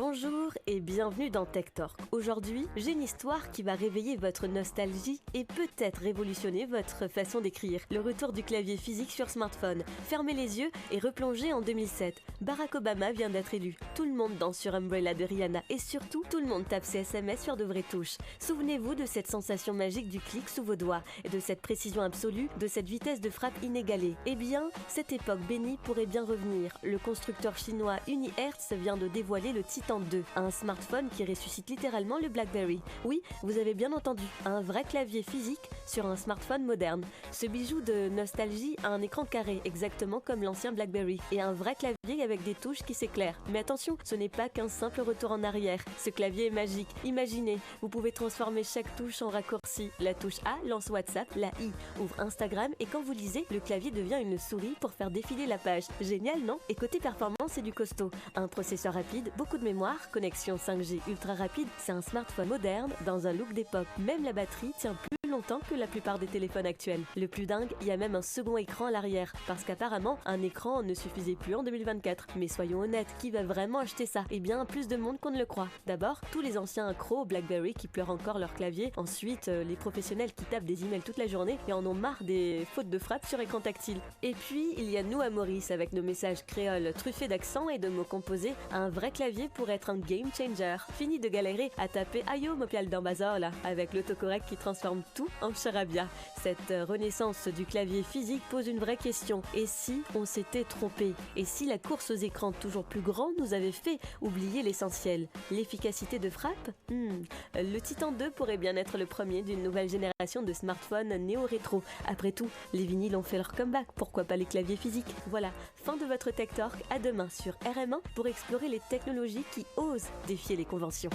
Bonjour et bienvenue dans Tech Talk. Aujourd'hui, j'ai une histoire qui va réveiller votre nostalgie et peut-être révolutionner votre façon d'écrire. Le retour du clavier physique sur smartphone. Fermez les yeux et replongez en 2007. Barack Obama vient d'être élu. Tout le monde danse sur Umbrella de Rihanna et surtout, tout le monde tape ses SMS sur de vraies touches. Souvenez-vous de cette sensation magique du clic sous vos doigts et de cette précision absolue, de cette vitesse de frappe inégalée. Eh bien, cette époque bénie pourrait bien revenir. Le constructeur chinois UniHertz vient de dévoiler le Titan 2, un smartphone qui ressuscite littéralement le BlackBerry. Oui, vous avez bien entendu, un vrai clavier physique sur un smartphone moderne. Ce bijou de nostalgie a un écran carré, exactement comme l'ancien BlackBerry, et un vrai clavier avec des touches qui s'éclairent. Mais attention, ce n'est pas qu'un simple retour en arrière. Ce clavier est magique. Imaginez, vous pouvez transformer chaque touche en raccourci. La touche A lance WhatsApp, la I ouvre Instagram, et quand vous lisez, le clavier devient une souris pour faire défiler la page. Génial, non? Et côté performance, c'est du costaud. Un processeur rapide, beaucoup de mémoire, connexion 5G ultra rapide, c'est un smartphone moderne dans un look d'époque. Même la batterie tient plus longtemps que la plupart des téléphones actuels. Le plus dingue, il y a même un second écran à l'arrière, parce qu'apparemment, un écran ne suffisait plus en 2024. Mais soyons honnêtes, qui va vraiment acheter ça? Eh bien, plus de monde qu'on ne le croit. D'abord, tous les anciens accros au BlackBerry qui pleurent encore leur clavier. Ensuite, les professionnels qui tapent des emails toute la journée et en ont marre des fautes de frappe sur écran tactile. Et puis, il y a nous à Maurice avec nos messages créoles truffés d'accents et de mots composés. Un vrai clavier pour être un game changer. Fini de galérer à taper Ayo Mopial d'Ambazor là, avec l'autocorrect qui transforme tout en charabia. Cette renaissance du clavier physique pose une vraie question. Et si on s'était trompé? Et si la course aux écrans toujours plus grands nous avait fait oublier l'essentiel? L'efficacité de frappe? Le Titan 2 pourrait bien être le premier d'une nouvelle génération de smartphones néo-rétro. Après tout, les vinyles ont fait leur comeback, pourquoi pas les claviers physiques? Voilà, fin de votre Tech Talk, à demain sur RM1 pour explorer les technologies qui osent défier les conventions.